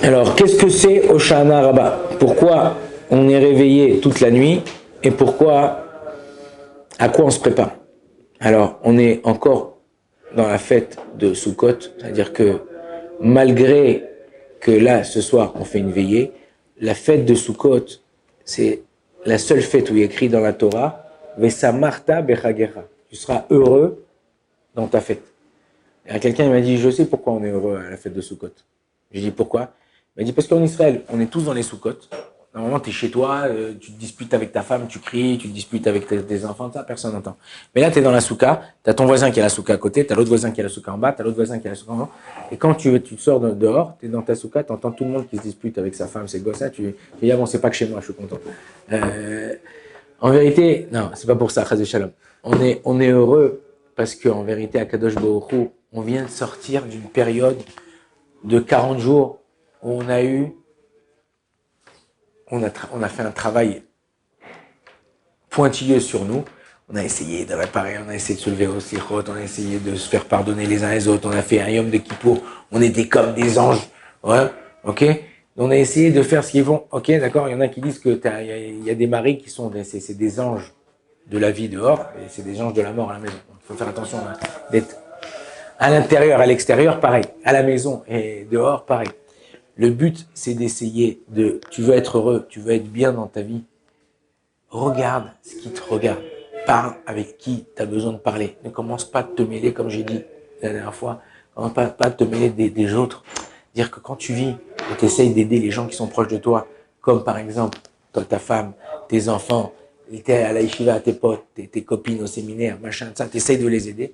Alors, qu'est-ce que c'est Hoshana Rabbah? Pourquoi on est réveillé toute la nuit et pourquoi, à quoi on se prépare? Alors, on est encore dans la fête de Sukkot, c'est-à-dire que malgré que là, ce soir, on fait une veillée, la fête de Sukkot, c'est la seule fête où il est écrit dans la Torah, Vesamarta bechagecha. Tu seras heureux dans ta fête. Et quelqu'un m'a dit, je sais pourquoi on est heureux à la fête de Sukkot. J'ai dit pourquoi? Il m'a dit parce qu'en Israël, on est tous dans les Sukkot. Normalement, tu es chez toi, tu te disputes avec ta femme, tu cries, tu te disputes avec tes enfants, ça, personne n'entend. Mais là, tu es dans la souka, tu as ton voisin qui a la souka à côté, tu as l'autre voisin qui a la souka en bas, tu as l'autre voisin qui a la souka en haut. Et quand tu sors dehors, tu es dans ta souka, tu entends tout le monde qui se dispute avec sa femme, ses gosses, tu dis, ah bon, c'est pas que chez moi, je suis content. En vérité, non, c'est pas pour ça, Chazé Shalom. On est heureux parce qu'en vérité, à Kadosh Baruch Hu, on vient de sortir d'une période de 40 jours où on a fait un travail pointilleux sur nous. On a essayé de réparer, on a essayé de se lever au sikhot, on a essayé de se faire pardonner les uns les autres, on a fait un yom de kippour, on était comme des anges, ouais, ok. On a essayé de faire ce qu'ils font, ok, d'accord. Il y en a qui disent que il y a des maris qui sont c'est des anges de la vie dehors et c'est des anges de la mort à la maison. Il faut faire attention d'être à l'intérieur, à l'extérieur, pareil, à la maison et dehors, pareil. Le but, c'est d'essayer tu veux être heureux, tu veux être bien dans ta vie. Regarde ce qui te regarde. Parle avec qui tu as besoin de parler. Ne commence pas à te mêler, comme j'ai dit la dernière fois. Ne commence pas à te mêler des autres. Dire que quand tu vis et tu essayes d'aider les gens qui sont proches de toi, comme par exemple toi, ta femme, tes enfants, tu es à la yeshiva, tes potes, tes copines au séminaire, machin, ça, tu essayes de les aider.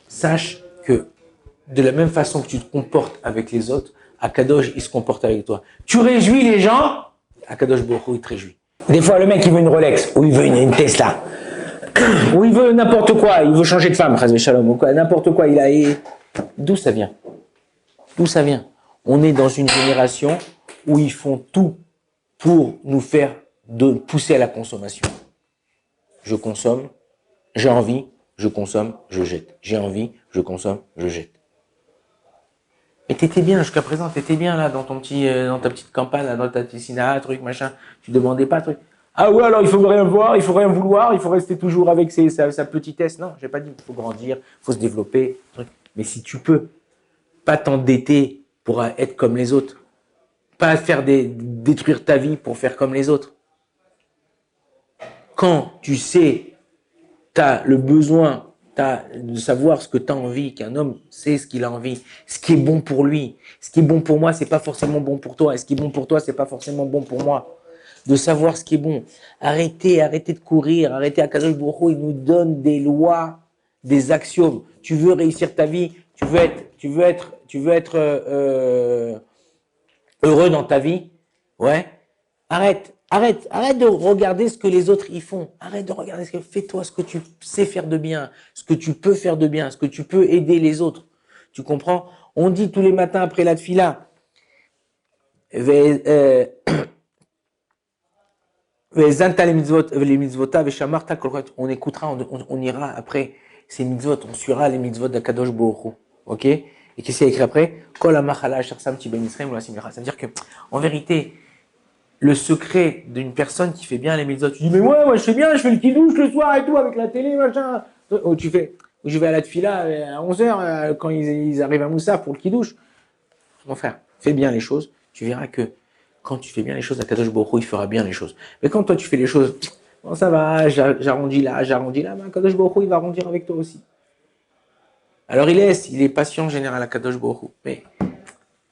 Sache que de la même façon que tu te comportes avec les autres, Akadosh, il se comporte avec toi. Tu réjouis les gens, Akadosh Baruch Hu, il te réjouit. Des fois, le mec, il veut une Rolex, ou il veut une Tesla, ou il veut n'importe quoi, il veut changer de femme, Chazvé Shalom, ou quoi, n'importe quoi, D'où ça vient? D'où ça vient? On est dans une génération où ils font tout pour nous faire pousser à la consommation. Je consomme, j'ai envie, je consomme, je jette. J'ai envie, je consomme, je jette. Mais t'étais bien jusqu'à présent, t'étais bien là dans ta petite campagne, là, dans ta piscina, truc, machin. Tu demandais pas, truc. Ah ouais, alors il faut rien voir, il faut rien vouloir, il faut rester toujours avec sa petitesse. Non, j'ai pas dit qu'il faut grandir, il faut se développer, truc. Mais si tu peux, pas t'endetter pour être comme les autres, pas détruire ta vie pour faire comme les autres. Quand tu sais, t'as le besoin de savoir ce que tu as envie, qu'un homme sait ce qu'il a envie, ce qui est bon pour lui. Ce qui est bon pour moi, c'est pas forcément bon pour toi. Et ce qui est bon pour toi, c'est pas forcément bon pour moi. De savoir ce qui est bon. Arrêtez de courir, arrêtez. Akadosh Baruch Hu, il nous donne des lois, des axiomes. Tu veux réussir ta vie, tu veux être heureux dans ta vie, ouais. Arrête de regarder ce que les autres y font. Arrête de regarder fais-toi ce que tu sais faire de bien, ce que tu peux faire de bien, ce que tu peux aider les autres. Tu comprends? On dit tous les matins après la tfila, on écoutera, on ira après ces mitzvot, on suivra les mitzvot d'Akadosh Baruch Hu. Ok? Et qu'est-ce qu'il y a écrit après? Kol amachala asher samti ben Israël ou la simcha. Ça veut dire que, en vérité, le secret d'une personne qui fait bien les mitzvot, tu dis, mais ouais, je fais bien, je fais le kidouche le soir et tout, avec la télé, machin. Ou je vais à la tfila à 11h, quand ils arrivent à Moussa pour le kidouche. Mon frère, fais bien les choses, tu verras que quand tu fais bien les choses, Akadosh Baruch Hu, il fera bien les choses. Mais quand toi, tu fais les choses, bon, ça va, j'arrondis là, mais Akadosh Baruch Hu, il va arrondir avec toi aussi. Alors il est patient en général, Akadosh Baruch Hu. Mais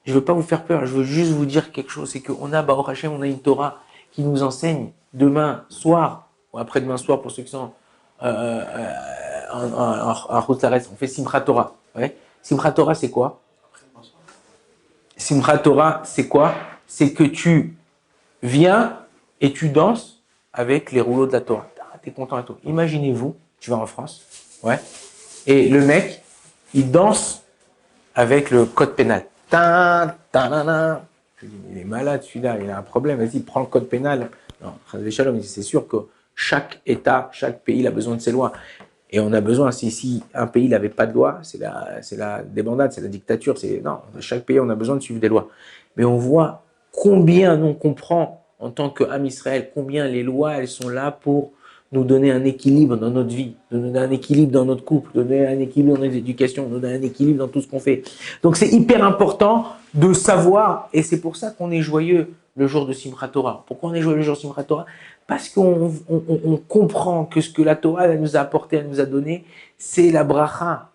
je veux pas vous faire peur, je veux juste vous dire quelque chose, c'est qu'on a, Baruch Hashem, on a une Torah qui nous enseigne demain soir, ou après-demain soir pour ceux qui sont en route on fait Simchat Torah. Ouais. Simchat Torah, c'est quoi? Simchat Torah, c'est quoi? C'est que tu viens et tu danses avec les rouleaux de la Torah. T'es content et tout. Imaginez-vous, tu vas en France, ouais, et le mec, il danse avec le code pénal. Je dis, il est malade celui-là, il a un problème, vas-y, prends le code pénal. Non, c'est sûr que chaque État, chaque pays, il a besoin de ses lois. Et on a besoin, si un pays n'avait pas de loi, c'est la débandade, c'est la dictature. Non, chaque pays, on a besoin de suivre des lois. Mais on voit combien on comprend en tant qu'âme Israël, combien les lois, elles sont là pour nous donner un équilibre dans notre vie, nous donner un équilibre dans notre couple, nous donner un équilibre dans notre éducation, nous donner un équilibre dans tout ce qu'on fait. Donc c'est hyper important de savoir, et c'est pour ça qu'on est joyeux le jour de Simchat Torah. Pourquoi on est joyeux le jour de Simchat Torah? Parce qu'on comprend que ce que la Torah elle nous a apporté, elle nous a donné, c'est la bracha.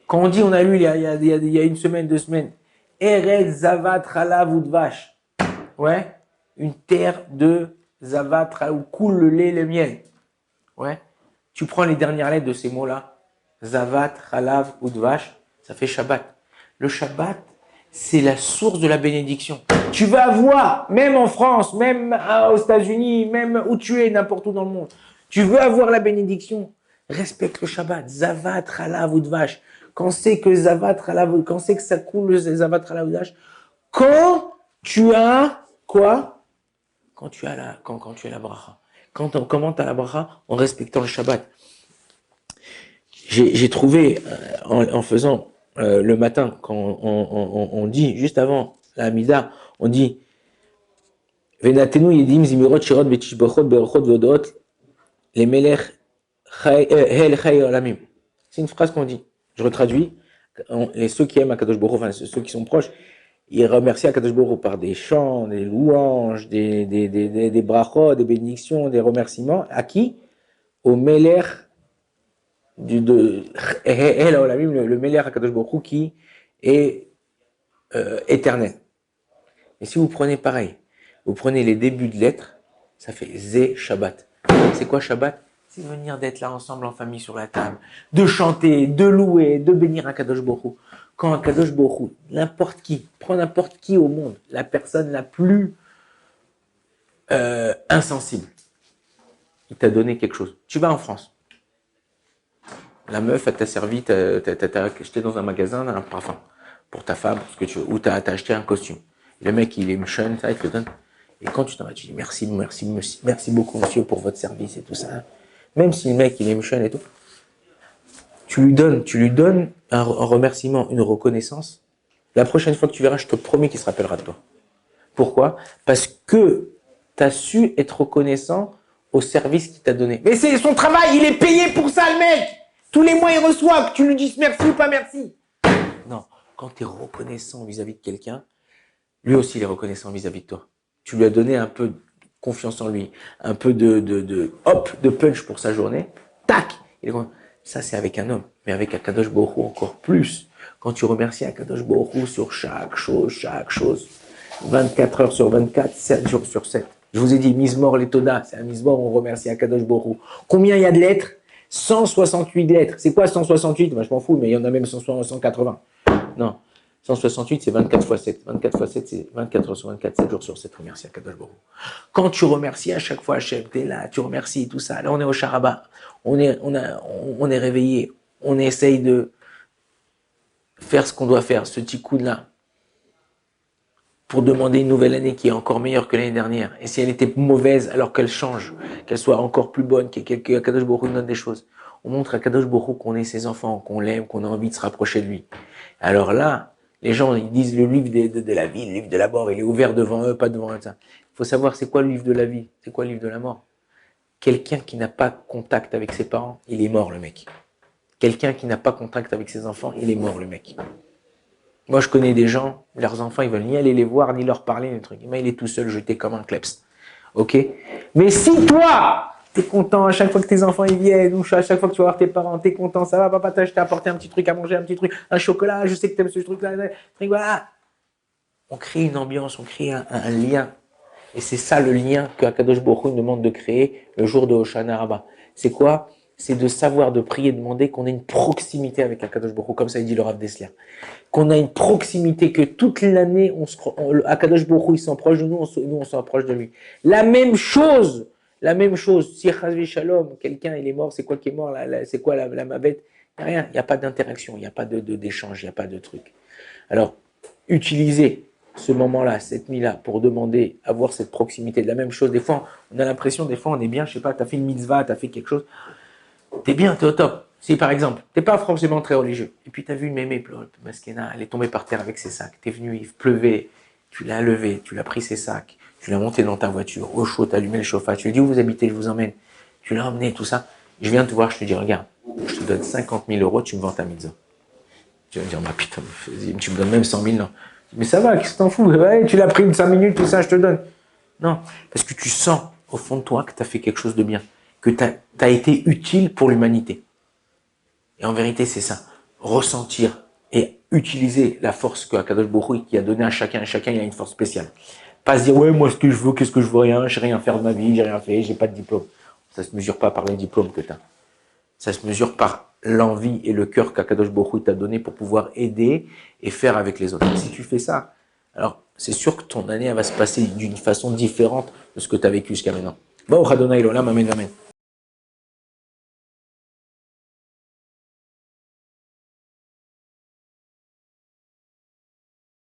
Quand on dit, on a lu il y a une semaine, 2 semaines, Eretz Zavat Chalav Udvash. Ouais, une terre de Zavat où coule le lait et le miel. Ouais, tu prends les dernières lettres de ces mots-là, Zavat Chalav Udvash, ça fait Shabbat. Le Shabbat, c'est la source de la bénédiction. Tu vas avoir, même en France, même aux États-Unis, même où tu es, n'importe où dans le monde, tu veux avoir la bénédiction, respecte le Shabbat. Zavat Chalav Udvash. Quand c'est que Zavat Chalav, quand c'est que ça coule le Zavat Chalav Udvash, quand tu as quoi? Quand tu as la bracha. Comment tu as la bracha? En respectant le Shabbat. J'ai trouvé, en faisant le matin, quand on dit, juste avant la Hamida, on dit Venatenu yedim zimirot shirot betishbachot berachot vodot les melech hel chay olamim. C'est une phrase qu'on dit. Je retraduis. Ceux qui aiment Akadosh Baruch Hu, enfin ceux qui sont proches, ils remercient Akadosh Baruch Hu par des chants, des louanges, des brachot, des bénédictions, des remerciements. À qui? Au melech le Melech Akadosh Baruch Hu qui est éternel. Et si vous prenez pareil, vous prenez les débuts de lettres, ça fait Zé Shabbat. C'est quoi Shabbat? C'est venir d'être là ensemble en famille sur la table, de chanter, de louer, de bénir Akadosh Baruch Hu. Quand Akadosh Baruch Hu, n'importe qui, prends n'importe qui au monde, la personne la plus insensible, il t'a donné quelque chose. Tu vas en France. La meuf, elle t'a servi, t'as acheté dans un magasin un parfum pour ta femme, parce que tu veux, ou t'as acheté un costume. Le mec, il est méchant, ça, il te donne. Et quand tu t'en vas, tu dis merci beaucoup, monsieur, pour votre service et tout ça. Même si le mec, il est méchant et tout, tu lui donnes un remerciement, une reconnaissance. La prochaine fois que tu verras, je te promets qu'il se rappellera de toi. Pourquoi? Parce que tu as su être reconnaissant au service qu'il t'a donné. Mais c'est son travail, il est payé pour ça, le mec! Tous les mois, il reçoit, que tu lui dises merci ou pas merci. Non, quand tu es reconnaissant vis-à-vis de quelqu'un, lui aussi, il est reconnaissant vis-à-vis de toi. Tu lui as donné un peu de confiance en lui, un peu de punch pour sa journée. Tac! Ça, c'est avec un homme. Mais avec Akadosh Baruch Hu, encore plus. Quand tu remercies Akadosh Baruch Hu sur chaque chose, 24 heures sur 24, 7 jours sur 7. Je vous ai dit, Mizmor les Toda, c'est un Mizmor, on remercie Akadosh Baruch Hu. Combien il y a de lettres? 168 lettres. C'est quoi 168? Moi, je m'en fous, mais il y en a même 180. Non. 168, c'est 24 fois 7. 24 fois 7, c'est 24 heures sur 24, 7 jours sur 7. Remercie Akadosh Baruch Hu. Quand tu remercies à chaque fois Hachem, t'es là, tu remercies tout ça. Là, on est au Charaba. On est réveillé. On essaye de faire ce qu'on doit faire, ce petit coup-là, pour demander une nouvelle année qui est encore meilleure que l'année dernière. Et si elle était mauvaise, alors qu'elle change, qu'elle soit encore plus bonne, qu'Akadosh Baruch Hu nous donne des choses. On montre à Akadosh Baruch Hu qu'on est ses enfants, qu'on l'aime, qu'on a envie de se rapprocher de lui. Alors là, les gens, ils disent le livre de la vie, le livre de la mort, il est ouvert devant eux, pas devant eux. Il faut savoir c'est quoi le livre de la vie, c'est quoi le livre de la mort. Quelqu'un qui n'a pas contact avec ses parents, il est mort le mec. Quelqu'un qui n'a pas contact avec ses enfants, il est mort le mec. Moi je connais des gens, leurs enfants ils veulent ni aller les voir, ni leur parler, ni truc. Mais il est tout seul jeté comme un kleps. Ok? Mais si toi, t'es content à chaque fois que tes enfants ils viennent, ou à chaque fois que tu vas voir tes parents, t'es content, ça va papa, je t'ai apporté un petit truc à manger, un petit truc, un chocolat, je sais que t'aimes ce truc-là, voilà. On crée une ambiance, on crée un lien. Et c'est ça le lien que Akadosh Baruch Hu nous demande de créer le jour de Hoshana Rabbah. C'est quoi? C'est de savoir, de prier, de demander qu'on ait une proximité avec Akadosh Baruch Hu, comme ça il dit le Rav Dessler. Qu'on a une proximité, que toute l'année, Akadosh Baruch Hu, il s'approche de nous, nous on s'approche de lui. La même chose, si Chazvi Shalom, quelqu'un il est mort, c'est quoi qui est mort, c'est quoi la mavette? Il n'y a rien, il n'y a pas d'interaction, il n'y a pas d'échange, il n'y a pas de truc. Alors, utilisez ce moment-là, cette nuit-là, pour demander, avoir cette proximité. De la même chose, des fois, on a l'impression, des fois, on est bien, je sais pas, tu as fait une mitzvah, tu as fait quelque chose, t'es bien, t'es au top. Si par exemple, t'es pas forcément très religieux, et puis t'as vu une mémé, Maskena, elle est tombée par terre avec ses sacs, t'es venu, il pleuvait, tu l'as levé, tu l'as pris ses sacs, tu l'as monté dans ta voiture, au chaud, t'as allumé le chauffage, tu lui dis où vous habitez, je vous emmène, tu l'as emmené, tout ça. Je viens te voir, je te dis, regarde, je te donne 50 000 euros, tu me vends ta mitzvah. Tu vas me dire, bah putain, tu me donnes même 100 000, non. Mais ça va, qu'est-ce que t'en fous? Ouais, tu l'as pris 5 minutes, tout ça, je te donne. Non, parce que tu sens au fond de toi que tu as fait quelque chose de bien, que tu as été utile pour l'humanité. Et en vérité, c'est ça. Ressentir et utiliser la force que Akadosh Baruch Hu qui a donné à chacun. Chacun, il a une force spéciale. Pas se dire, ouais, moi, ce que je veux, qu'est-ce que je veux, rien, je n'ai rien faire de ma vie, j'ai rien fait, j'ai pas de diplôme. Ça se mesure pas par les diplômes que tu as. Ça se mesure par l'envie et le cœur qu'Akadosh Baruch Hu t'a donné pour pouvoir aider et faire avec les autres. Et si tu fais ça, alors c'est sûr que ton année elle va se passer d'une façon différente de ce que tu as vécu jusqu'à maintenant. Baruch Adonai L'Olam, Amen, Amen.